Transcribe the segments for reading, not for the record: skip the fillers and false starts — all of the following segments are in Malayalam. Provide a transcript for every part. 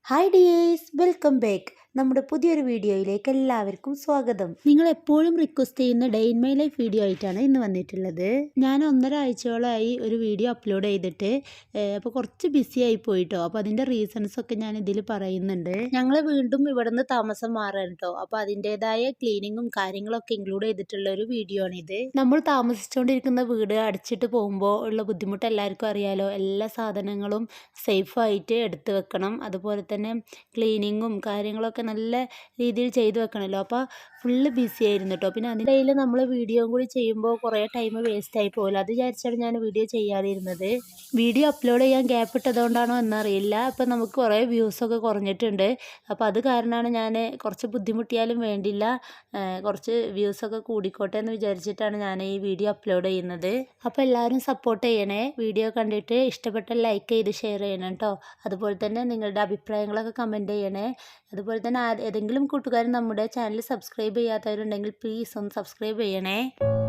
Hi dears, welcome back. നമ്മുടെ പുതിയൊരു വീഡിയോയിലേക്ക് എല്ലാവർക്കും സ്വാഗതം. നിങ്ങൾ എപ്പോഴും റിക്വസ്റ്റ് ചെയ്യുന്ന day in my life video ആയിട്ടാണ് ഇന്ന് വന്നിട്ടുള്ളത്. ഞാൻ 1.5 ആഴ്ചയോളമായി ഒരു വീഡിയോ അപ്ലോഡ് ചെയ്തിട്ട് അപ്പോൾ കുറച്ച് ബിസി ആയി പോയിട്ടോ. അപ്പോൾ അതിൻ്റെ റീസൺസ് ഒക്കെ ഞാൻ ഇതിൽ പറയുന്നുണ്ട്. ഞങ്ങൾ വീണ്ടും ഇവിടെ നിന്ന് താമസം മാറാൻ കേട്ടോ. അപ്പോൾ അതിൻ്റെതായ ക്ലീനിങ്ങും കാര്യങ്ങളൊക്കെ ഇൻക്ലൂഡ് ചെയ്തിട്ടുള്ള ഒരു വീഡിയോ ആണിത്. നമ്മൾ താമസിച്ചുകൊണ്ടിരിക്കുന്ന വീട് അടച്ചിട്ട് പോകുമ്പോൾ ഉള്ള ബുദ്ധിമുട്ട് എല്ലാവർക്കും അറിയാലോ. എല്ലാ സാധനങ്ങളും സേഫായിട്ട് എടുത്ത് വെക്കണം. അതുപോലെ തന്നെ ക്ലീനിങ്ങും കാര്യങ്ങളൊക്കെ നല്ല രീതിയിൽ ചെയ്ത് വെക്കണമല്ലോ. അപ്പോൾ ഫുള്ള് ബിസി ആയിരുന്നു കേട്ടോ. പിന്നെ അതിനിടയിൽ നമ്മൾ വീഡിയോ കൂടി ചെയ്യുമ്പോൾ കുറേ ടൈം വേസ്റ്റായി പോകുമല്ലോ. അത് വിചാരിച്ചാണ് ഞാൻ വീഡിയോ ചെയ്യാതിരുന്നത്. വീഡിയോ അപ്ലോഡ് ചെയ്യാൻ ഗ്യാപ്പ് ഇട്ടതുകൊണ്ടാണോ എന്നറിയില്ല. അപ്പോൾ നമുക്ക് കുറേ വ്യൂസൊക്കെ കുറഞ്ഞിട്ടുണ്ട്. അപ്പോൾ അത് കാരണമാണ് ഞാൻ കുറച്ച് ബുദ്ധിമുട്ടിയാലും വേണ്ടില്ല, കുറച്ച് വ്യൂസൊക്കെ കൂടിക്കോട്ടെ എന്ന് വിചാരിച്ചിട്ടാണ് ഞാൻ ഈ വീഡിയോ അപ്ലോഡ് ചെയ്യുന്നത്. അപ്പോൾ എല്ലാവരും സപ്പോർട്ട് ചെയ്യണേ. വീഡിയോ കണ്ടിട്ട് ഇഷ്ടപ്പെട്ട ലൈക്ക് ചെയ്ത് ഷെയർ ചെയ്യണം കേട്ടോ. അതുപോലെ തന്നെ നിങ്ങളുടെ അഭിപ്രായങ്ങളൊക്കെ കമൻറ്റ് ചെയ്യണേ. അതുപോലെ തന്നെ ഏതെങ്കിലും കൂട്ടുകാർ നമ്മുടെ ചാനൽ സബ്സ്ക്രൈബ് ചെയ്യാത്തവരുണ്ടെങ്കിൽ പ്ലീസ് ഒന്ന് സബ്സ്ക്രൈബ് ചെയ്യണേ.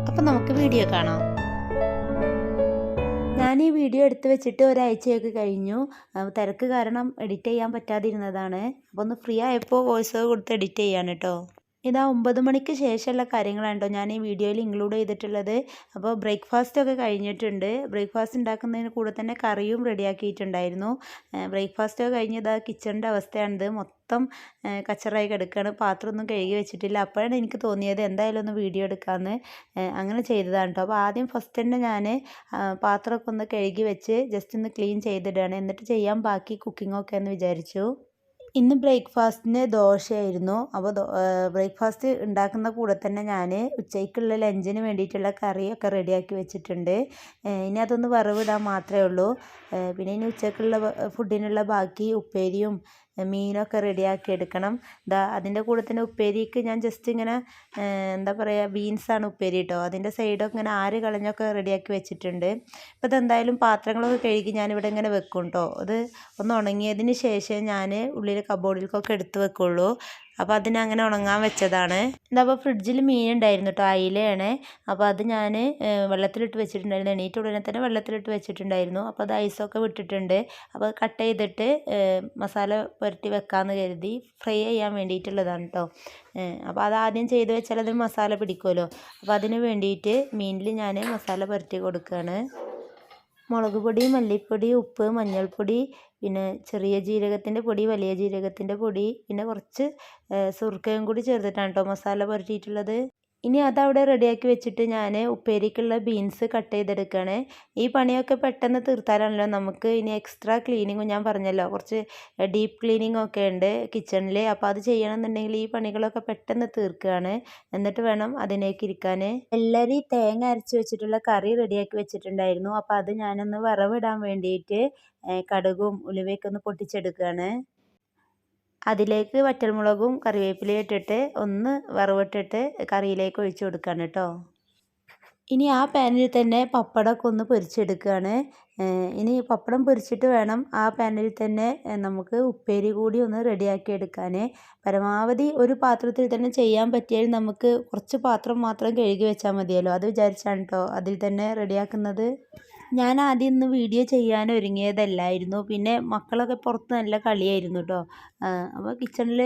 അപ്പം നമുക്ക് വീഡിയോ കാണാം. ഞാൻ ഈ വീഡിയോ എടുത്ത് വെച്ചിട്ട് ഒരാഴ്ചയൊക്കെ കഴിഞ്ഞു. തിരക്ക് കാരണം എഡിറ്റ് ചെയ്യാൻ പറ്റാതിരുന്നതാണ്. അപ്പോൾ ഒന്ന് ഫ്രീ ആയപ്പോൾ വോയിസ് കൊടുത്ത് എഡിറ്റ് ചെയ്യാണ് കേട്ടോ. ഇതാ 9 മണിക്ക് ശേഷമുള്ള കാര്യങ്ങളാണ് കേട്ടോ ഞാൻ ഈ വീഡിയോയിൽ ഇൻക്ലൂഡ് ചെയ്തിട്ടുള്ളത്. അപ്പോൾ ബ്രേക്ക്ഫാസ്റ്റൊക്കെ കഴിഞ്ഞിട്ടുണ്ട്. ബ്രേക്ക്ഫാസ്റ്റ് ഉണ്ടാക്കുന്നതിന് കൂടെ തന്നെ കറിയും റെഡിയാക്കിയിട്ടുണ്ടായിരുന്നു. ബ്രേക്ക്ഫാസ്റ്റൊക്കെ കഴിഞ്ഞ് ഇതാ കിച്ചണിൻ്റെ അവസ്ഥയാണിത്. മൊത്തം കച്ചറായി കിടക്കുകയാണ്. പാത്രമൊന്നും കഴുകി വെച്ചിട്ടില്ല. അപ്പോഴാണ് എനിക്ക് തോന്നിയത് എന്തായാലും ഒന്ന് വീഡിയോ എടുക്കാമെന്ന്. അങ്ങനെ ചെയ്തതാണ് കേട്ടോ. അപ്പോൾ ആദ്യം ഫസ്റ്റ് തന്നെ ഞാൻ പാത്രമൊക്കെ ഒന്ന് കഴുകി വെച്ച് ജസ്റ്റ് ഒന്ന് ക്ലീൻ ചെയ്തിടുകയാണ്. എന്നിട്ട് ചെയ്യാൻ ബാക്കി കുക്കിങ്ങൊക്കെ എന്ന് വിചാരിച്ചു. ഇന്ന് ബ്രേക്ക്ഫാസ്റ്റിന് ദോശയായിരുന്നു. അപ്പോൾ ബ്രേക്ക്ഫാസ്റ്റ് ഉണ്ടാക്കുന്ന കൂടെ തന്നെ ഞാൻ ഉച്ചയ്ക്കുള്ള ലഞ്ചിന് വേണ്ടിയിട്ടുള്ള കറിയൊക്കെ റെഡിയാക്കി വെച്ചിട്ടുണ്ട്. ഇനി അതൊന്ന് വറവിടാൻ മാത്രമേ ഉള്ളൂ. പിന്നെ ഇനി ഉച്ചയ്ക്കുള്ള ഫുഡിനുള്ള ബാക്കി ഉപ്പേരിയും മീനൊക്കെ റെഡിയാക്കി എടുക്കണം. അതിൻ്റെ കൂടെ തന്നെ ഉപ്പേരിക്ക് ഞാൻ ജസ്റ്റ് ഇങ്ങനെ എന്താ പറയുക, ബീൻസാണ് ഉപ്പേരി കേട്ടോ. അതിൻ്റെ സൈഡൊക്കെ ഇങ്ങനെ ആര് കളഞ്ഞൊക്കെ റെഡിയാക്കി വെച്ചിട്ടുണ്ട്. അപ്പോൾ ഇതെന്തായാലും പാത്രങ്ങളൊക്കെ കഴുകി ഞാനിവിടെ ഇങ്ങനെ വെക്കും കേട്ടോ. അത് ഒന്ന് ഉണങ്ങിയതിന് ശേഷം ഞാൻ ഉള്ളിൽ കബോർഡിലേക്കൊക്കെ എടുത്ത് വെക്കുള്ളൂ. അപ്പോൾ അതിനങ്ങനെ ഉണങ്ങാൻ വെച്ചതാണ്. ഇതപ്പോൾ ഫ്രിഡ്ജിൽ മീൻ ഉണ്ടായിരുന്നു കേട്ടോ, അയിലയാണ്. അപ്പോൾ അത് ഞാൻ വെള്ളത്തിലിട്ട് വെച്ചിട്ടുണ്ടായിരുന്നു. എണീറ്റ് ഉടനെ തന്നെ വെള്ളത്തിലിട്ട് വെച്ചിട്ടുണ്ടായിരുന്നു. അപ്പോൾ അത് ഐസൊക്കെ വിട്ടിട്ടുണ്ട്. അപ്പോൾ കട്ട് ചെയ്തിട്ട് മസാല പുരട്ടി വെക്കാമെന്ന് കരുതി ഫ്രൈ ചെയ്യാൻ വേണ്ടിയിട്ടുള്ളതാണ് കേട്ടോ. അപ്പോൾ അത് ആദ്യം ചെയ്ത് വെച്ചാൽ അതിന് മസാല പിടിക്കുമല്ലോ. അപ്പോൾ അതിന് വേണ്ടിയിട്ട് മീനിൽ ഞാൻ മസാല പുരട്ടി കൊടുക്കുകയാണ്. മുളക് പൊടി, മല്ലിപ്പൊടി, ഉപ്പ്, മഞ്ഞൾപ്പൊടി, പിന്നെ ചെറിയ ജീരകത്തിൻ്റെ പൊടി, വലിയ ജീരകത്തിൻ്റെ പൊടി, പിന്നെ കുറച്ച് സുർക്കയും കൂടി ചേർത്തിട്ടാണ് കേട്ടോ മസാല പുരട്ടിയിട്ടുള്ളത്. ഇനി അതവിടെ റെഡിയാക്കി വെച്ചിട്ട് ഞാൻ ഉപ്പേരിക്കുള്ള ബീൻസ് കട്ട് ചെയ്തെടുക്കുകയാണ്. ഈ പണിയൊക്കെ പെട്ടെന്ന് തീർത്താലാണല്ലോ നമുക്ക് ഇനി എക്സ്ട്രാ ക്ലീനിങ്ങും, ഞാൻ പറഞ്ഞല്ലോ കുറച്ച് ഡീപ്പ് ക്ലീനിങ്ങും ഒക്കെ ഉണ്ട് കിച്ചണിൽ. അപ്പോൾ അത് ചെയ്യണമെന്നുണ്ടെങ്കിൽ ഈ പണികളൊക്കെ പെട്ടെന്ന് തീർക്കുകയാണ്. എന്നിട്ട് വേണം അതിലേക്ക് ഇരിക്കാൻ. വെള്ളരി തേങ്ങ അരച്ച് വെച്ചിട്ടുള്ള കറി റെഡിയാക്കി വെച്ചിട്ടുണ്ടായിരുന്നു. അപ്പോൾ അത് ഞാനൊന്ന് വറവിടാൻ വേണ്ടിയിട്ട് കടുകും ഉലുവയൊക്കെ ഒന്ന് പൊട്ടിച്ചെടുക്കുകയാണ്. അതിലേക്ക് വറ്റൽമുളകും കറിവേപ്പിലയും ഇട്ടിട്ട് ഒന്ന് വറവിട്ടിട്ട് കറിയിലേക്ക് ഒഴിച്ച് കൊടുക്കുകയാണ് കേട്ടോ. ഇനി ആ പാനിൽ തന്നെ പപ്പടമൊക്കെ ഒന്ന് പൊരിച്ചെടുക്കുകയാണ്. ഇനി പപ്പടം പൊരിച്ചിട്ട് വേണം ആ പാനിൽ തന്നെ നമുക്ക് ഉപ്പേരി കൂടി ഒന്ന് റെഡിയാക്കി എടുക്കാൻ. പരമാവധി ഒരു പാത്രത്തിൽ തന്നെ ചെയ്യാൻ പറ്റിയാൽ നമുക്ക് കുറച്ച് പാത്രം മാത്രം കഴുകി വെച്ചാൽ മതിയല്ലോ. അത് വിചാരിച്ചാണ് കേട്ടോ അതിൽ തന്നെ റെഡിയാക്കുന്നത്. ഞാൻ ആദ്യം ഇന്ന് വീഡിയോ ചെയ്യാൻ ഒരുങ്ങിയതല്ലായിരുന്നു. പിന്നെ മക്കളൊക്കെ പുറത്ത് നല്ല കളിയായിരുന്നു കേട്ടോ. അപ്പോൾ കിച്ചണിൽ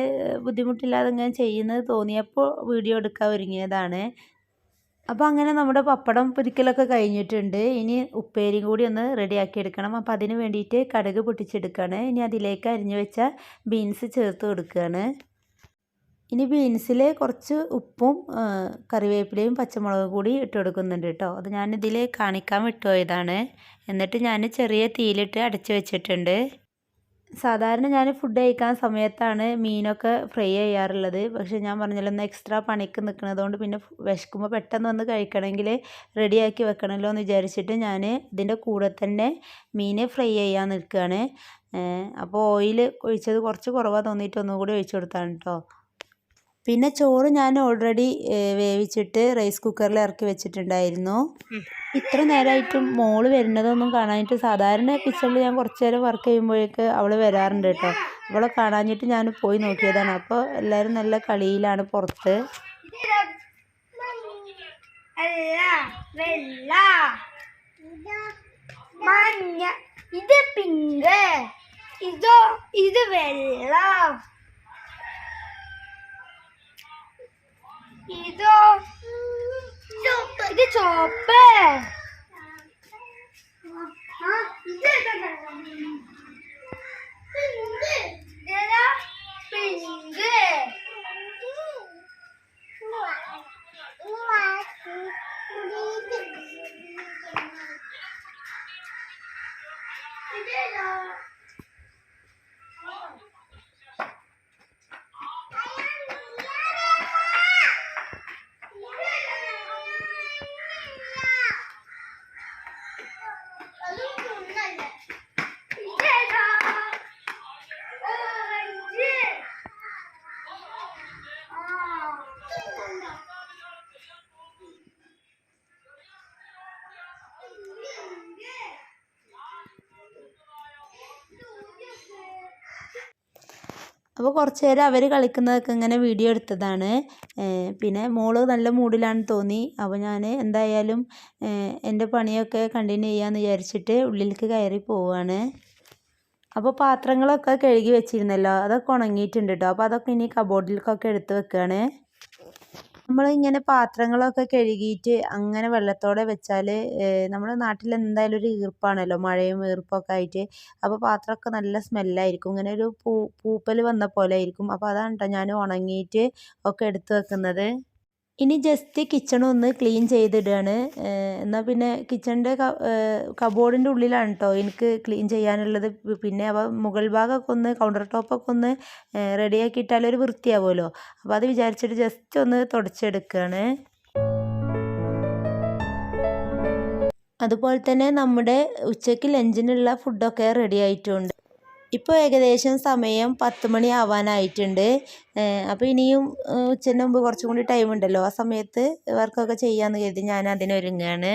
ബുദ്ധിമുട്ടില്ലാതെ ഇങ്ങനെ ചെയ്യുന്നത് തോന്നിയപ്പോൾ വീഡിയോ എടുക്കാൻ ഒരുങ്ങിയതാണ്. അപ്പോൾ അങ്ങനെ നമ്മുടെ പപ്പടം പൊരിക്കലൊക്കെ കഴിഞ്ഞിട്ടുണ്ട്. ഇനി ഉപ്പേരി കൂടി ഒന്ന് റെഡിയാക്കി എടുക്കണം. അപ്പോൾ അതിന് വേണ്ടിയിട്ട് കടുക് പൊട്ടിച്ചെടുക്കുകയാണ്. ഇനി അതിലേക്ക് അരിഞ്ഞു വെച്ച ബീൻസ് ചേർത്ത് കൊടുക്കുകയാണ്. ഇനി ബീൻസിൽ കുറച്ച് ഉപ്പും കറിവേപ്പിലയും പച്ചമുളകും കൂടി ഇട്ട് കൊടുക്കുന്നുണ്ട് കേട്ടോ. അത് ഞാനിതിൽ കാണിക്കാൻ വിട്ടുപോയതാണ്. എന്നിട്ട് ഞാൻ ചെറിയ തീയിലിട്ട് അടച്ച് വെച്ചിട്ടുണ്ട്. സാധാരണ ഞാൻ ഫുഡ് കഴിക്കാൻ സമയത്താണ് മീനൊക്കെ ഫ്രൈ ചെയ്യാറുള്ളത്. പക്ഷേ ഞാൻ പറഞ്ഞല്ലോ ഒന്ന് എക്സ്ട്രാ പണിക്ക് നിൽക്കുന്നതുകൊണ്ട് പിന്നെ വിശക്കുമ്പോൾ പെട്ടെന്ന് വന്ന് കഴിക്കണമെങ്കിൽ റെഡിയാക്കി വെക്കണമല്ലോ എന്ന് വിചാരിച്ചിട്ട് ഞാൻ ഇതിൻ്റെ കൂടെ തന്നെ മീൻ ഫ്രൈ ചെയ്യാൻ നിൽക്കുകയാണ്. അപ്പോൾ ഓയിൽ ഒഴിച്ചത് കുറച്ച് കുറവാണ് തോന്നിയിട്ട് ഒന്നുകൂടി ഒഴിച്ചു കൊടുത്താണ് കേട്ടോ. പിന്നെ ചോറ് ഞാൻ ഓൾറെഡി വേവിച്ചിട്ട് റൈസ് കുക്കറിൽ ഇറക്കി വെച്ചിട്ടുണ്ടായിരുന്നു. ഇത്ര നേരമായിട്ടും മോള് വരുന്നതൊന്നും കാണാനായിട്ട്, സാധാരണ കിച്ചണിൽ ഞാൻ കുറച്ച് നേരം വർക്ക് ചെയ്യുമ്പോഴേക്ക് അവൾ വരാറുണ്ട് കേട്ടോ. അവളെ കാണാഞ്ഞിട്ട് ഞാൻ പോയി നോക്കിയതാണ്. അപ്പോൾ എല്ലാവരും നല്ല കളിയിലാണ് പുറത്ത്. ഇത് പിങ്ക്, ഇത് വെള്ളം, ഇത് ചോപ്പ്, പിങ്ക്, അപ്പോൾ കുറച്ച് നേരം അവർ കളിക്കുന്നതൊക്കെ ഇങ്ങനെ വീഡിയോ എടുത്തതാണ്. പിന്നെ മോള് നല്ല മൂഡിലാണെന്ന് തോന്നി. അപ്പോൾ ഞാൻ എന്തായാലും എൻ്റെ പണിയൊക്കെ കണ്ടിന്യൂ ചെയ്യാമെന്ന് വിചാരിച്ചിട്ട് ഉള്ളിലേക്ക് കയറി പോവുകയാണ്. അപ്പോൾ പാത്രങ്ങളൊക്കെ കഴുകി വെച്ചിരുന്നല്ലോ, അതൊക്കെ ഉണങ്ങിയിട്ടുണ്ട് കേട്ടോ. അപ്പോൾ അതൊക്കെ ഇനി കബോർഡിലേക്കൊക്കെ എടുത്ത് വെക്കുകയാണ്. നമ്മളിങ്ങനെ പാത്രങ്ങളൊക്കെ കഴുകിയിട്ട് അങ്ങനെ വെള്ളത്തോടെ വെച്ചാൽ നമ്മുടെ നാട്ടിൽ എന്തായാലും ഒരു ഈർപ്പാണല്ലോ, മഴയും ഈർപ്പൊക്കെ ആയിട്ട്. അപ്പോൾ പാത്രമൊക്കെ നല്ല സ്മെല്ലായിരിക്കും, ഇങ്ങനെ ഒരു പൂപ്പൽ വന്ന പോലെ ആയിരിക്കും. അപ്പോൾ അതാണ് കേട്ടോ ഞാൻ ഉണങ്ങിയിട്ട് ഒക്കെ എടുത്ത് വെക്കുന്നത്. ഇനി ജസ്റ്റ് കിച്ചണൊന്ന് ക്ലീൻ ചെയ്തിടുകയാണ്. എന്നാൽ പിന്നെ കിച്ചണിൻ്റെ കബോർഡിൻ്റെ ഉള്ളിലാണ് കേട്ടോ എനിക്ക് ക്ലീൻ ചെയ്യാനുള്ളത്. പിന്നെ അപ്പോൾ മുകൾ ഭാഗമൊക്കെ ഒന്ന് കൗണ്ടർ ടോപ്പൊക്കെ ഒന്ന് റെഡിയാക്കിയിട്ടാൽ ഒരു വൃത്തിയാവുമല്ലോ. അപ്പോൾ അത് വിചാരിച്ചിട്ട് ജസ്റ്റ് ഒന്ന് തുടച്ചെടുക്കുകയാണ്. അതുപോലെ തന്നെ നമ്മുടെ ഉച്ചയ്ക്ക് ലഞ്ചിനുള്ള ഫുഡൊക്കെ റെഡി ആയിട്ടുണ്ട്. ഇപ്പോൾ ഏകദേശം സമയം 10 മണി ആവാനായിട്ടുണ്ട്. അപ്പോൾ ഇനിയും ഉച്ചൻ്റെ മുമ്പ് കുറച്ചും കൂടി ടൈം ഉണ്ടല്ലോ, ആ സമയത്ത് വർക്കൊക്കെ ചെയ്യാമെന്ന് കരുതി ഞാൻ അതിനൊരുങ്ങുകയാണ്.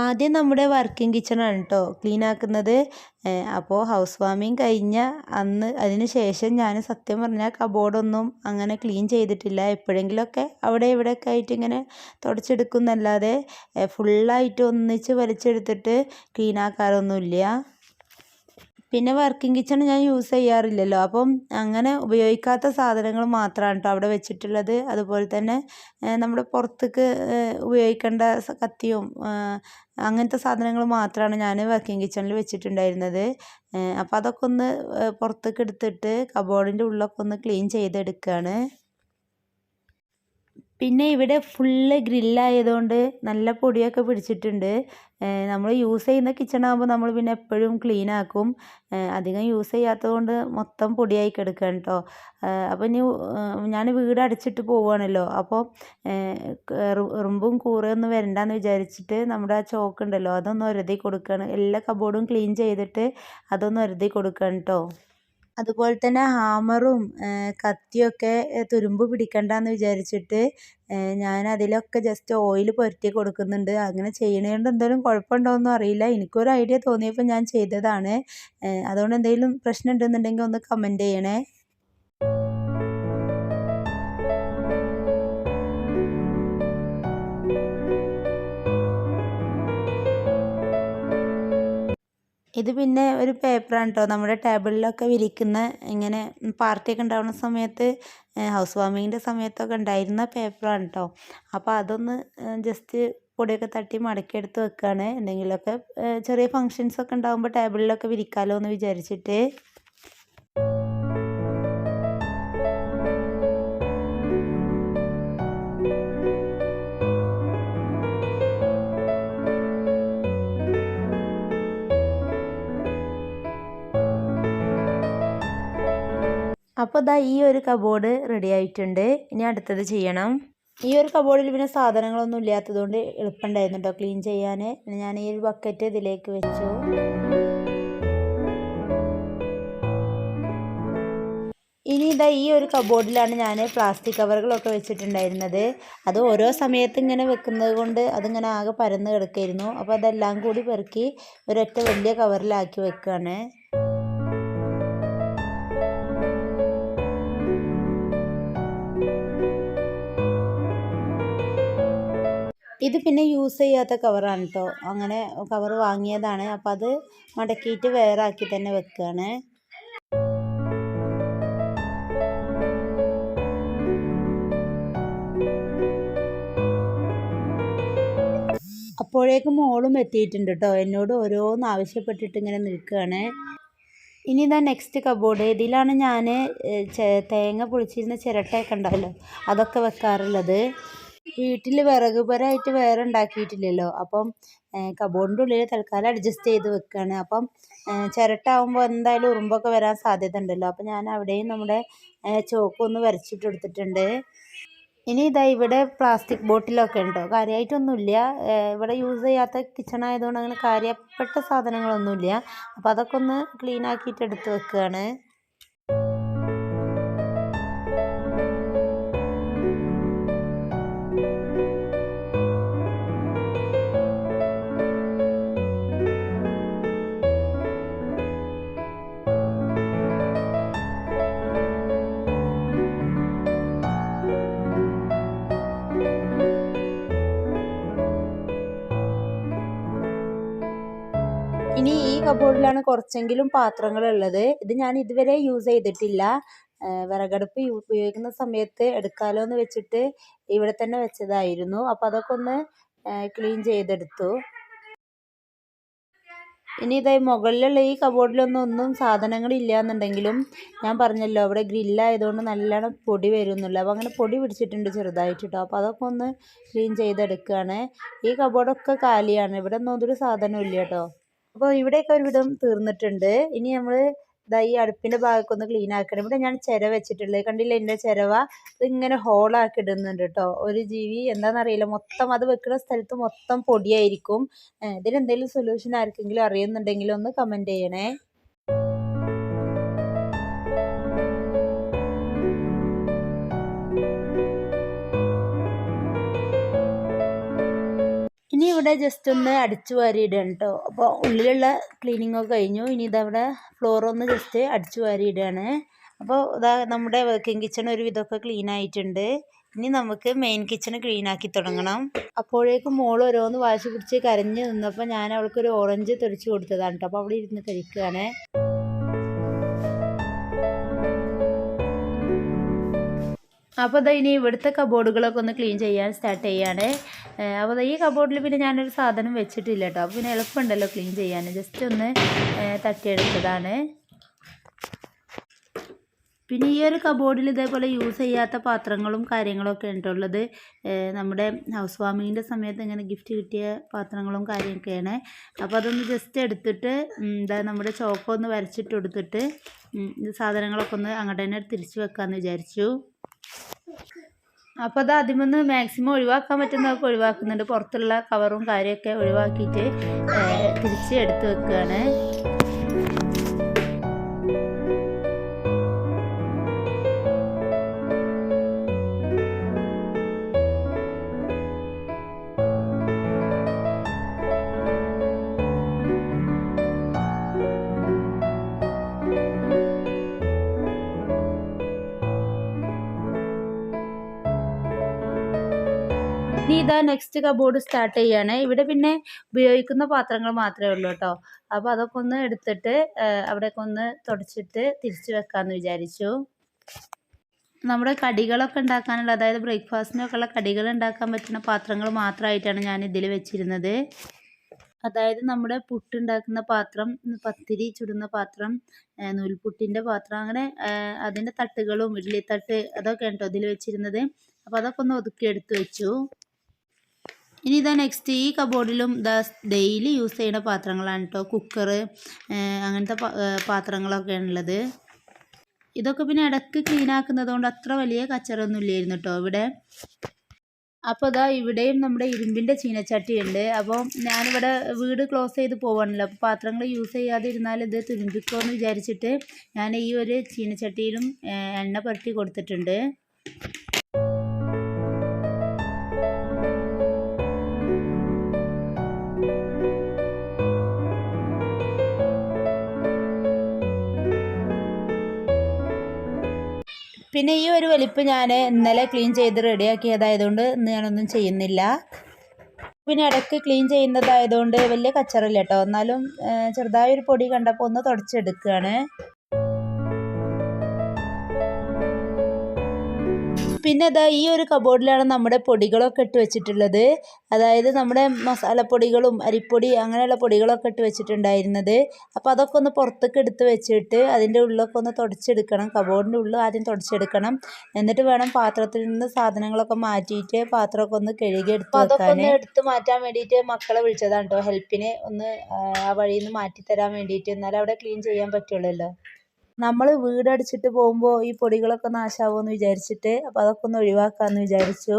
ആദ്യം നമ്മുടെ വർക്കിംഗ് കിച്ചണാണ് കേട്ടോ ക്ലീൻ ആക്കുന്നത്. അപ്പോൾ ഹൗസ് വാമിങ് കഴിഞ്ഞ അതിന് ശേഷം ഞാൻ സത്യം പറഞ്ഞാൽ കബോർഡൊന്നും അങ്ങനെ ക്ലീൻ ചെയ്തിട്ടില്ല. എപ്പോഴെങ്കിലുമൊക്കെ അവിടെ ഇവിടെയൊക്കെ ആയിട്ട് ഇങ്ങനെ തുടച്ചെടുക്കുന്നല്ലാതെ ഫുള്ളായിട്ട് ഒന്നിച്ച് വലിച്ചെടുത്തിട്ട് ക്ലീൻ ആക്കാറൊന്നുമില്ല. പിന്നെ വർക്കിംഗ് കിച്ചൺ ഞാൻ യൂസ് ചെയ്യാറില്ലല്ലോ, അപ്പം അങ്ങനെ ഉപയോഗിക്കാത്ത സാധനങ്ങൾ മാത്രമാണ് കേട്ടോ അവിടെ വെച്ചിട്ടുള്ളത്. അതുപോലെ തന്നെ നമ്മുടെ പുറത്തേക്ക് ഉപയോഗിക്കേണ്ട കത്തിയും അങ്ങനത്തെ സാധനങ്ങൾ മാത്രമാണ് ഞാൻ വർക്കിംഗ് കിച്ചണിൽ വെച്ചിട്ടുണ്ടായിരുന്നത്. അപ്പോൾ അതൊക്കെ ഒന്ന് പുറത്തേക്ക് എടുത്തിട്ട് കബോർഡിൻ്റെ ഉള്ളൊക്കെ ഒന്ന് ക്ലീൻ ചെയ്തെടുക്കുകയാണ്. പിന്നെ ഇവിടെ ഫുള്ള് ഗ്രില്ലായതുകൊണ്ട് നല്ല പൊടിയൊക്കെ പിടിച്ചിട്ടുണ്ട്. നമ്മൾ യൂസ് ചെയ്യുന്ന കിച്ചണാകുമ്പോൾ നമ്മൾ പിന്നെ എപ്പോഴും ക്ലീൻ ആക്കും. അധികം യൂസ് ചെയ്യാത്തത് കൊണ്ട് മൊത്തം പൊടിയായി കിടക്കുകയാണ് കേട്ടോ. അപ്പോൾ ഇനി ഞാൻ വീട് അടച്ചിട്ട് പോവുകയാണല്ലോ, അപ്പോൾ ഉറുമ്പും കൂറയൊന്നും വരണ്ടെന്ന് വിചാരിച്ചിട്ട് നമ്മുടെ ആ ചോക്ക് ഉണ്ടല്ലോ അതൊന്ന് ഒരതി കൊടുക്കുകയാണ്. എല്ലാ കബോർഡും ക്ലീൻ ചെയ്തിട്ട് അതൊന്ന് ഒരതി കൊടുക്കുകയാണ് കേട്ടോ. അതുപോലെ തന്നെ ഹാമറും കത്തിയൊക്കെ തുരുമ്പ് പിടിക്കണ്ടെന്ന് വിചാരിച്ചിട്ട് ഞാൻ അതിലൊക്കെ ജസ്റ്റ് ഓയിൽ പുരട്ടി കൊടുക്കുന്നുണ്ട്. അങ്ങനെ ചെയ്യണതുകൊണ്ട് എന്തെങ്കിലും കുഴപ്പമുണ്ടോയെന്നും അറിയില്ല, എനിക്കൊരു ഐഡിയ തോന്നിയപ്പോൾ ഞാൻ ചെയ്തതാണ്. അതുകൊണ്ട് എന്തെങ്കിലും പ്രശ്നം ഉണ്ടെന്നുണ്ടെങ്കിൽ ഒന്ന് കമൻറ്റ് ചെയ്യണേ. ഇത് പിന്നെ ഒരു പേപ്പറാണ് കേട്ടോ, നമ്മുടെ ടേബിളിലൊക്കെ വിരിക്കുന്ന ഇങ്ങനെ പാർട്ടിയൊക്കെ ഉണ്ടാകുന്ന സമയത്ത് ഹൗസ് വാമിങ്ങിൻ്റെ സമയത്തൊക്കെ ഉണ്ടായിരുന്ന പേപ്പറാണ് കേട്ടോ. അപ്പോൾ അതൊന്ന് ജസ്റ്റ് പൊടിയൊക്കെ തട്ടി മടക്കിയെടുത്ത് വെക്കുകയാണ്. എന്തെങ്കിലുമൊക്കെ ചെറിയ ഫങ്ഷൻസൊക്കെ ഉണ്ടാകുമ്പോൾ ടേബിളിലൊക്കെ വിരിക്കാമല്ലോ എന്ന് വിചാരിച്ചിട്ട്. അപ്പോൾ ദാ ഈ ഒരു കബോർഡ് റെഡി ആയിട്ടുണ്ട്. ഇനി അടുത്തത് ചെയ്യണം. ഈ ഒരു കബോർഡിൽ പിന്നെ സാധനങ്ങളൊന്നും ഇല്ലാത്തതുകൊണ്ട് എളുപ്പമുണ്ടായിരുന്നു കേട്ടോ ക്ലീൻ ചെയ്യാൻ. ഞാൻ ഈ ഒരു ബക്കറ്റ് ഇതിലേക്ക് വെച്ചു. ഇനി ഇതാ ഈ ഒരു കബോർഡിലാണ് ഞാൻ പ്ലാസ്റ്റിക് കവറുകളൊക്കെ വെച്ചിട്ടുണ്ടായിരുന്നത്. അത് ഓരോ സമയത്ത് ഇങ്ങനെ വെക്കുന്നത് കൊണ്ട് അതിങ്ങനെ ആകെ പരന്ന് കിടക്കായിരുന്നു. അപ്പോൾ അതെല്ലാം കൂടി പെറുക്കി ഒരൊറ്റ വലിയ കവറിലാക്കി വെക്കുകയാണ്. ഇത് പിന്നെ യൂസ് ചെയ്യാത്ത കവറാണ് കേട്ടോ, അങ്ങനെ കവർ വാങ്ങിയതാണ്. അപ്പോൾ അത് മടക്കിയിട്ട് വേറെ ആക്കി തന്നെ വെക്കുകയാണ്. അപ്പോഴേക്കും മോളും എത്തിയിട്ടുണ്ട് കേട്ടോ. എന്നോട് ഓരോന്ന് ആവശ്യപ്പെട്ടിട്ട് ഇങ്ങനെ നിൽക്കുകയാണ്. ഇനി ഇതാ നെക്സ്റ്റ് കബോർഡ്. ഇതിലാണ് ഞാൻ തേങ്ങ പൊളിച്ചിരുന്ന ചിരട്ടയൊക്കെ ഉണ്ടാവല്ലോ, അതൊക്കെ വെക്കാറുള്ളത്. വീട്ടിൽ വിറക് പുരമായിട്ട് വേറെ ഉണ്ടാക്കിയിട്ടില്ലല്ലോ, അപ്പം കബോർഡിൻ്റെ ഉള്ളിൽ തൽക്കാലം അഡ്ജസ്റ്റ് ചെയ്ത് വെക്കുകയാണ്. അപ്പം ചിരട്ട ആകുമ്പോൾ എന്തായാലും ഉറുമ്പൊക്കെ വരാൻ സാധ്യത ഉണ്ടല്ലോ, അപ്പം ഞാൻ അവിടെയും നമ്മുടെ ചോക്കൊന്ന് വരച്ചിട്ട് കൊടുത്തിട്ടുണ്ട്. ഇനി ഇതാ ഇവിടെ പ്ലാസ്റ്റിക് ബോട്ടിലൊക്കെ ഉണ്ടോ, കാര്യമായിട്ടൊന്നുമില്ല. ഇവിടെ യൂസ് ചെയ്യാത്ത കിച്ചൺ ആയതുകൊണ്ട് അങ്ങനെ കാര്യപ്പെട്ട സാധനങ്ങളൊന്നുമില്ല. അപ്പോൾ അതൊക്കെ ഒന്ന് ക്ലീൻ ആക്കിയിട്ട് എടുത്ത് വെക്കുകയാണ്. ഇനി ഈ കബോർഡിലാണ് കുറച്ചെങ്കിലും പാത്രങ്ങളുള്ളത്. ഇത് ഞാൻ ഇതുവരെ യൂസ് ചെയ്തിട്ടില്ല. വിറകടുപ്പ് ഉപയോഗിക്കുന്ന സമയത്ത് എടുക്കാമല്ലോ എന്ന് വെച്ചിട്ട് ഇവിടെ തന്നെ വെച്ചതായിരുന്നു. അപ്പോൾ അതൊക്കെ ഒന്ന് ക്ലീൻ ചെയ്തെടുത്തു. ഇനി ഇതായി മുകളിലുള്ള ഈ കബോർഡിലൊന്നും സാധനങ്ങളില്ല എന്നുണ്ടെങ്കിലും ഞാൻ പറഞ്ഞല്ലോ അവിടെ ഗ്രില്ലായതുകൊണ്ട് നല്ലോണം പൊടി വരുന്നുള്ളൂ. അപ്പോൾ അങ്ങനെ പൊടി പിടിച്ചിട്ടുണ്ട് ചെറുതായിട്ട് കേട്ടോ. അപ്പോൾ അതൊക്കെ ഒന്ന് ക്ലീൻ ചെയ്തെടുക്കുകയാണ്. ഈ കബോർഡൊക്കെ കാലിയാണ്, ഇവിടെ ഒന്നും ഒരു സാധനവും ഇല്ല കേട്ടോ. അപ്പോൾ ഇവിടെയൊക്കെ ഒരുവിധം തീർന്നിട്ടുണ്ട്. ഇനി നമ്മൾ ഇതാ ഈ അടുപ്പിൻ്റെ ഭാഗമൊക്കെ ഒന്ന് ക്ലീൻ ആക്കണം. ഇവിടെ ഞാൻ ചിര വെച്ചിട്ടുള്ളത് കണ്ടില്ല, എൻ്റെ ചിരവ ഇതിങ്ങനെ ഹോളാക്കി ഇടുന്നുണ്ട് കേട്ടോ. ഒരു ജീവി എന്താണെന്നറിയില്ല, മൊത്തം അത് വെക്കുന്ന സ്ഥലത്ത് മൊത്തം പൊടിയായിരിക്കും. ഇതിനെന്തെങ്കിലും സൊല്യൂഷൻ ആർക്കെങ്കിലും അറിയുന്നുണ്ടെങ്കിൽ ഒന്ന് കമൻറ്റ് ചെയ്യണേ. ഇനി ഇവിടെ ജസ്റ്റ് ഒന്ന് അടിച്ചു വാരിയിടുകയാണ് കേട്ടോ. അപ്പോൾ ഉള്ളിലുള്ള ക്ലീനിങ് ഒക്കെ കഴിഞ്ഞു. ഇനി ഇതവിടെ ഫ്ലോറൊന്ന് ജസ്റ്റ് അടിച്ചു വാരിയിടുകയാണ്. അപ്പോൾ ഇതാ നമ്മുടെ വർക്കിംഗ് കിച്ചൺ ഒരു വിധമൊക്കെ ക്ലീൻ ആയിട്ടുണ്ട്. ഇനി നമുക്ക് മെയിൻ കിച്ചൺ ക്ലീൻ ആക്കി തുടങ്ങണം. അപ്പോഴേക്കും മോൾ ഓരോന്ന് വാശി പിടിച്ച് കരഞ്ഞു നിന്നപ്പോൾ ഞാൻ അവൾക്കൊരു ഓറഞ്ച് തെറിച്ച് കൊടുത്തതാണ് കേട്ടോ. അപ്പോൾ അവിടെ ഇരുന്ന് കഴിക്കുകയാണ്. അപ്പോൾ ഇതാ ഇനി ഇവിടുത്തെ കബോർഡുകളൊക്കെ ഒന്ന് ക്ലീൻ ചെയ്യാൻ സ്റ്റാർട്ട് ചെയ്യാണ്. അപ്പോൾ ഈ കബോർഡിൽ പിന്നെ ഞാനൊരു സാധനം വെച്ചിട്ടില്ല കേട്ടോ. അപ്പോൾ പിന്നെ എളുപ്പമുണ്ടല്ലോ ക്ലീൻ ചെയ്യാൻ, ജസ്റ്റ് ഒന്ന് തട്ടിയെടുത്തതാണ്. പിന്നെ ഈ ഒരു കബോർഡിൽ ഇതേപോലെ യൂസ് ചെയ്യാത്ത പാത്രങ്ങളും കാര്യങ്ങളൊക്കെ ഉണ്ടുള്ളത്. നമ്മുടെ ഹൗസ് വാമിങ്ങിൻ്റെ സമയത്ത് ഇങ്ങനെ ഗിഫ്റ്റ് കിട്ടിയ പാത്രങ്ങളും കാര്യമൊക്കെയാണ്. അപ്പോൾ അതൊന്ന് ജസ്റ്റ് എടുത്തിട്ട് നമ്മുടെ ചോക്ക ഒന്ന് വരച്ചിട്ട് കൊടുത്തിട്ട് സാധനങ്ങളൊക്കെ ഒന്ന് അങ്ങോട്ട് തന്നെ തിരിച്ച് വെക്കാമെന്ന് വിചാരിച്ചു. അപ്പോൾ അത് അതിമൊന്ന് മാക്സിമം ഒഴിവാക്കാൻ പറ്റുന്നതൊക്കെ ഒഴിവാക്കുന്നുണ്ട്. പുറത്തുള്ള കവറും കാര്യമൊക്കെ ഒഴിവാക്കിയിട്ട് തിരിച്ച് എടുത്ത് വെക്കുകയാണ്. ഇനി ഇതാ നെക്സ്റ്റ് കബോർഡ് സ്റ്റാർട്ട് ചെയ്യാണ്. ഇവിടെ പിന്നെ ഉപയോഗിക്കുന്ന പാത്രങ്ങൾ മാത്രമേ ഉള്ളൂ കേട്ടോ. അപ്പോൾ അതൊക്കെ ഒന്ന് എടുത്തിട്ട് അവിടെയൊക്കെ ഒന്ന് തുടച്ചിട്ട് തിരിച്ച് വെക്കാമെന്ന് വിചാരിച്ചു. നമ്മുടെ കടികളൊക്കെ ഉണ്ടാക്കാനുള്ള, അതായത് ബ്രേക്ക്ഫാസ്റ്റിനൊക്കെ ഉള്ള കടികൾ ഉണ്ടാക്കാൻ പറ്റുന്ന പാത്രങ്ങൾ മാത്രമായിട്ടാണ് ഞാൻ ഇതിൽ വെച്ചിരുന്നത്. അതായത് നമ്മുടെ പുട്ടുണ്ടാക്കുന്ന പാത്രം, പത്തിരി ചുടുന്ന പാത്രം, നൂൽപുട്ടിൻ്റെ പാത്രം, അങ്ങനെ അതിൻ്റെ തട്ടുകളും ഇഡ്ഡലിത്തട്ട് അതൊക്കെ കേട്ടോ ഇതിൽ വെച്ചിരുന്നത്. അപ്പോൾ അതൊക്കെ ഒന്ന് ഒതുക്കി എടുത്ത് വെച്ചു. ഇനി ഇതാ നെക്സ്റ്റ് ഈ കബോർഡിലും ഡെയിലി യൂസ് ചെയ്യുന്ന പാത്രങ്ങളാണ് കേട്ടോ. കുക്കർ അങ്ങനത്തെ പാത്രങ്ങളൊക്കെയാണ് ഉള്ളത്. ഇതൊക്കെ പിന്നെ ഇടയ്ക്ക് ക്ലീൻ ആക്കുന്നത് കൊണ്ട് അത്ര വലിയ കച്ചറൊന്നും ഇല്ലായിരുന്നു കേട്ടോ ഇവിടെ. അപ്പോൾ ഇതാ ഇവിടെയും നമ്മുടെ ഇരുമ്പിൻ്റെ ചീനച്ചട്ടി ഉണ്ട്. അപ്പോൾ ഞാനിവിടെ വീട് ക്ലോസ് ചെയ്ത് പോവാണല്ലോ, അപ്പോൾ പാത്രങ്ങൾ യൂസ് ചെയ്യാതെ ഇരുന്നാൽ ഇത് തുരുമ്പിക്കുമെന്ന് വിചാരിച്ചിട്ട് ഞാൻ ഈ ഒരു ചീനച്ചട്ടിയിലും എണ്ണ പുരട്ടി കൊടുത്തിട്ടുണ്ട്. പിന്നെ ഈ ഒരു വലിപ്പ് ഞാൻ ഇന്നലെ ക്ലീൻ ചെയ്ത് റെഡിയാക്കിയതായതുകൊണ്ട് ഇന്ന് ഞാനൊന്നും ചെയ്യുന്നില്ല. പിന്നെ ഇടയ്ക്ക് ക്ലീൻ ചെയ്യുന്നതായതുകൊണ്ട് വലിയ കച്ചറില്ല കേട്ടോ. എന്നാലും ചെറുതായൊരു പൊടി കണ്ടപ്പോൾ ഒന്ന് തുടച്ചെടുക്കുകയാണ്. പിന്നെ അതാ ഈ ഒരു കബോർഡിലാണ് നമ്മുടെ പൊടികളൊക്കെ ഇട്ട് വെച്ചിട്ടുള്ളത്. അതായത് നമ്മുടെ മസാലപ്പൊടികളും അരിപ്പൊടി അങ്ങനെയുള്ള പൊടികളൊക്കെ ഇട്ട് വെച്ചിട്ടുണ്ടായിരുന്നത്. അപ്പോൾ അതൊക്കെ ഒന്ന് പുറത്തേക്ക് എടുത്ത് വെച്ചിട്ട് അതിൻ്റെ ഉള്ളൊക്കെ ഒന്ന് തുടച്ചെടുക്കണം. കബോർഡിൻ്റെ ഉള്ളിൽ ആദ്യം തുടച്ചെടുക്കണം. എന്നിട്ട് വേണം പാത്രത്തിൽ നിന്ന് സാധനങ്ങളൊക്കെ മാറ്റിയിട്ട് പാത്രമൊക്കെ ഒന്ന് കഴുകി എടുത്ത് വെക്കാൻ. അതൊക്കെ ഒന്ന് എടുത്ത് മാറ്റാൻ വേണ്ടിയിട്ട് മക്കളെ വിളിച്ചതാണ് കേട്ടോ, ഹെൽപ്പിന് ഒന്ന് ആ വഴിയിൽ നിന്ന് മാറ്റിത്തരാൻ വേണ്ടിയിട്ട്. എന്നാലും അവിടെ ക്ലീൻ ചെയ്യാൻ പറ്റുള്ളല്ലോ. നമ്മൾ വീടടിച്ചിട്ട് പോകുമ്പോൾ ഈ പൊടികളൊക്കെ നാശമാവുമെന്ന് വിചാരിച്ചിട്ട് അപ്പോൾ അതൊക്കെ ഒന്ന് ഒഴിവാക്കാമെന്ന് വിചാരിച്ചു.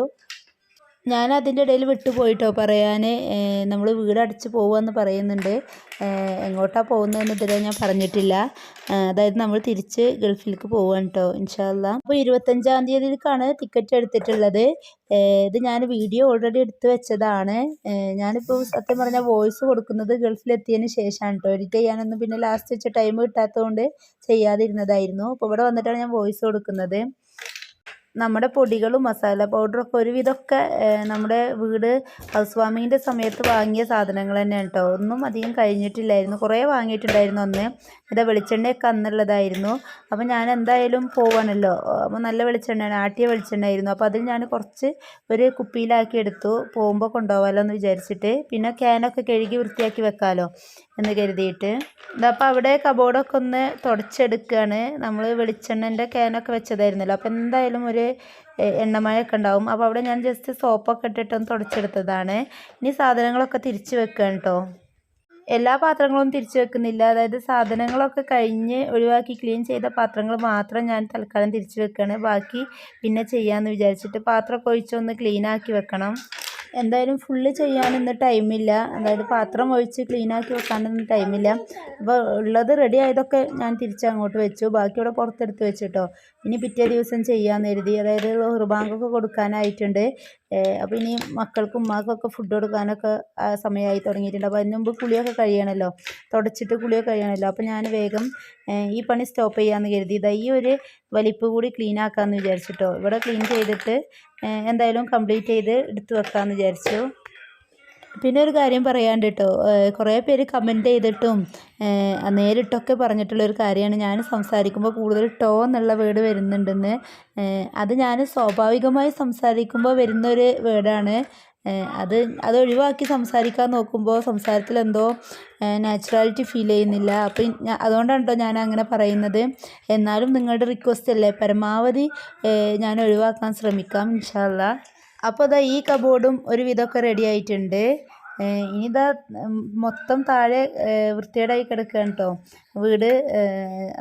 ഞാൻ അതിൻ്റെ ഇടയിൽ വിട്ടുപോയിട്ടോ പറയാൻ. നമ്മൾ വീടടച്ച് പോവുകയെന്ന് പറയുന്നുണ്ട്. എങ്ങോട്ടാണ് പോകുന്നതെന്ന് ഇതുവരെ ഞാൻ പറഞ്ഞിട്ടില്ല. അതായത് നമ്മൾ തിരിച്ച് ഗൾഫിലേക്ക് പോവുകയാണ് കേട്ടോ ഇൻഷാ അള്ളാ. അപ്പോൾ 25-ാം തീയതിക്കാണ് ടിക്കറ്റ് എടുത്തിട്ടുള്ളത്. ഇത് ഞാൻ വീഡിയോ ഓൾറെഡി എടുത്ത് വെച്ചതാണ്. ഞാനിപ്പോൾ സത്യം പറഞ്ഞാൽ വോയിസ് കൊടുക്കുന്നത് ഗൾഫിലെത്തിയതിന് ശേഷമാണ് കേട്ടോ. എഡിറ്റ് ചെയ്യാനൊന്നും പിന്നെ ലാസ്റ്റ് വെച്ച ടൈം കിട്ടാത്തതുകൊണ്ട് ചെയ്യാതിരുന്നതായിരുന്നു. അപ്പോൾ ഇവിടെ വന്നിട്ടാണ് ഞാൻ വോയിസ് കൊടുക്കുന്നത്. നമ്മുടെ പൊടികളും മസാല പൗഡറൊക്കെ ഒരുവിധമൊക്കെ നമ്മുടെ വീട് ഹൗസ് വാമിങ്ങിൻ്റെ സമയത്ത് വാങ്ങിയ സാധനങ്ങൾ തന്നെയാണ് കേട്ടോ. ഒന്നും അധികം കഴിഞ്ഞിട്ടില്ലായിരുന്നു. കുറേ വാങ്ങിയിട്ടുണ്ടായിരുന്നു അന്ന്. ഇതാ വെളിച്ചെണ്ണയൊക്കെ അന്നുള്ളതായിരുന്നു. അപ്പോൾ ഞാൻ എന്തായാലും പോവാണല്ലോ. അപ്പോൾ നല്ല വെളിച്ചെണ്ണയാണ്, ആട്ടിയ വെളിച്ചെണ്ണ ആയിരുന്നു. അപ്പോൾ അതിൽ ഞാൻ കുറച്ച് ഒരു കുപ്പിയിലാക്കി എടുത്തു, പോകുമ്പോൾ കൊണ്ടുപോകാമല്ലോ എന്ന് വിചാരിച്ചിട്ട്. പിന്നെ ക്യാനൊക്കെ കഴുകി വൃത്തിയാക്കി വെക്കാമല്ലോ എന്ന് കരുതിയിട്ട്. അപ്പോൾ അവിടെ കബോർഡൊക്കെ ഒന്ന് തുടച്ചെടുക്കുകയാണ്. നമ്മൾ വെളിച്ചെണ്ണൻ്റെ ക്യാനൊക്കെ വെച്ചതായിരുന്നല്ലോ. അപ്പോൾ എന്തായാലും ഒരു എണ്ണമയമൊക്കെ ഉണ്ടാവും. അപ്പോൾ അവിടെ ഞാൻ ജസ്റ്റ് സോപ്പൊക്കെ ഇട്ടിട്ടൊന്ന് തുടച്ചെടുത്തതാണ്. ഇനി സാധനങ്ങളൊക്കെ തിരിച്ച് വെക്കുകയാണ് കേട്ടോ. എല്ലാ പാത്രങ്ങളും തിരിച്ച് വെക്കുന്നില്ല. അതായത് സാധനങ്ങളൊക്കെ കഴിഞ്ഞ് ഒഴിവാക്കി ക്ലീൻ ചെയ്ത പാത്രങ്ങൾ മാത്രം ഞാൻ തൽക്കാലം തിരിച്ച് വെക്കുകയാണ്. ബാക്കി പിന്നെ ചെയ്യാമെന്ന് വിചാരിച്ചിട്ട് പാത്രമൊക്കെ ഒഴിച്ചൊന്ന് ക്ലീനാക്കി വെക്കണം. എന്തായാലും ഫുള്ള് ചെയ്യാനൊന്നും ടൈമില്ല. അതായത് പാത്രം ഒഴിച്ച് ക്ലീനാക്കി വെക്കാനൊന്നും ടൈമില്ല. അപ്പോൾ ഉള്ളത് റെഡി ആയതൊക്കെ ഞാൻ തിരിച്ചങ്ങോട്ട് വെച്ചു. ബാക്കി ഇവിടെ പുറത്തെടുത്ത് വെച്ചിട്ടോ. ഇനി പിറ്റേ ദിവസം ചെയ്യാമെന്ന് കരുതി. അതായത് കുർബാനക്കൊക്കെ കൊടുക്കാനായിട്ടുണ്ട്. അപ്പോൾ ഇനി മക്കൾക്കും ഉമ്മാക്കൊക്കെ ഫുഡ് കൊടുക്കാനൊക്കെ സമയമായി തുടങ്ങിയിട്ടുണ്ട്. അപ്പോൾ അതിന് മുമ്പ് കുളിയൊക്കെ കഴിയണമല്ലോ, തുടച്ചിട്ട് കുളിയൊക്കെ കഴിയണമല്ലോ. അപ്പോൾ ഞാൻ വേഗം ഈ പണി സ്റ്റോപ്പ് ചെയ്യാമെന്ന് കരുതി. ഇതാ ഈ ഒരു വലിപ്പ് കൂടി ക്ലീൻ ആക്കാമെന്ന് വിചാരിച്ചിട്ടോ. ഇവിടെ ക്ലീൻ ചെയ്തിട്ട് എന്തായാലും കംപ്ലീറ്റ് ചെയ്ത് എടുത്ത് വെക്കാമെന്ന് വിചാരിച്ചു. പിന്നെ ഒരു കാര്യം പറയാണ്ട് കേട്ടോ, കുറേ പേര് കമൻറ്റ് ചെയ്തിട്ടും നേരിട്ടൊക്കെ പറഞ്ഞിട്ടുള്ളൊരു കാര്യമാണ്, ഞാൻ സംസാരിക്കുമ്പോൾ കൂടുതൽ ടോ എന്നുള്ള വേർഡ് വരുന്നുണ്ടെന്ന്. അത് ഞാൻ സ്വാഭാവികമായി സംസാരിക്കുമ്പോൾ വരുന്നൊരു വേർഡാണ്. അത് ഒഴിവാക്കി സംസാരിക്കാൻ നോക്കുമ്പോൾ സംസാരത്തിൽ എന്തോ നാച്ചുറാലിറ്റി ഫീൽ ചെയ്യുന്നില്ല. അപ്പം അതുകൊണ്ടാണ് കേട്ടോ ഞാൻ അങ്ങനെ പറയുന്നത്. എന്നാലും നിങ്ങളുടെ റിക്വസ്റ്റ് അല്ലേ, പരമാവധി ഞാൻ ഒഴിവാക്കാൻ ശ്രമിക്കാം ഇൻഷാ അള്ളാ. അപ്പോൾ അതാ ഈ കബോർഡും ഒരുവിധമൊക്കെ റെഡി ആയിട്ടുണ്ട്. ഇനിയിതാ മൊത്തം താഴെ വൃത്തികേടായി കിടക്കുകയാണ് കേട്ടോ വീട്,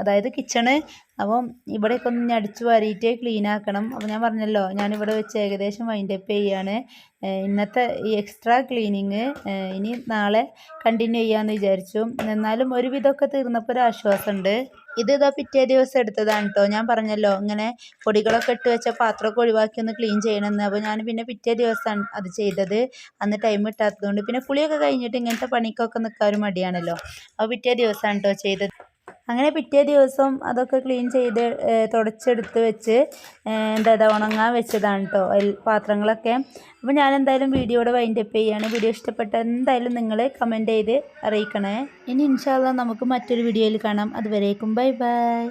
അതായത് കിച്ചണ്. അപ്പം ഇവിടെയൊക്കെ ഒന്ന് അടിച്ചു വാരിയിട്ട് ക്ലീൻ ആക്കണം. അപ്പോൾ ഞാൻ പറഞ്ഞല്ലോ, ഞാനിവിടെ വെച്ച് ഏകദേശം വൈൻഡപ്പ് ചെയ്യുകയാണ് ഇന്നത്തെ ഈ എക്സ്ട്രാ ക്ലീനിങ്. ഇനി നാളെ കണ്ടിന്യൂ ചെയ്യാമെന്ന് വിചാരിച്ചു. എന്നാലും ഒരുവിധമൊക്കെ തീർന്നപ്പോൾ ഒരു ആശ്വാസമുണ്ട്. ഇതാ പിറ്റേ ദിവസം എടുത്തതാണ് കേട്ടോ. ഞാൻ പറഞ്ഞല്ലോ ഇങ്ങനെ പൊടികളൊക്കെ ഇട്ട് വെച്ച പാത്രമൊക്കെ ഒഴിവാക്കി ഒന്ന് ക്ലീൻ ചെയ്യണമെന്ന്. അപ്പോൾ ഞാൻ പിന്നെ പിറ്റേ ദിവസമാണ് അത് ചെയ്തത്. അന്ന് ടൈം കിട്ടാത്തതുകൊണ്ട്. പിന്നെ കുളിയൊക്കെ കഴിഞ്ഞിട്ട് ഇങ്ങനത്തെ പണിക്കൊക്കെ നിൽക്കാൻ ഒരു മടിയാണല്ലോ. അപ്പോൾ പിറ്റേ ദിവസമാണ് കേട്ടോ ചെയ്തത്. അങ്ങനെ പിറ്റേ ദിവസം അതൊക്കെ ക്ലീൻ ചെയ്ത് തുടച്ചെടുത്ത് വെച്ച് ഉണങ്ങാൻ വെച്ചതാണ് കേട്ടോ പാത്രങ്ങളൊക്കെ. അപ്പോൾ ഞാൻ എന്തായാലും വീഡിയോയുടെ വൈൻഡപ്പ് ചെയ്യുകയാണ്. വീഡിയോ ഇഷ്ടപ്പെട്ട എന്തായാലും നിങ്ങൾ കമൻറ്റ് ചെയ്ത് അറിയിക്കണേ. ഇനി ഇൻഷാ അള്ളാ നമുക്ക് മറ്റൊരു വീഡിയോയിൽ കാണാം. അതുവരേക്കും ബൈ ബൈ.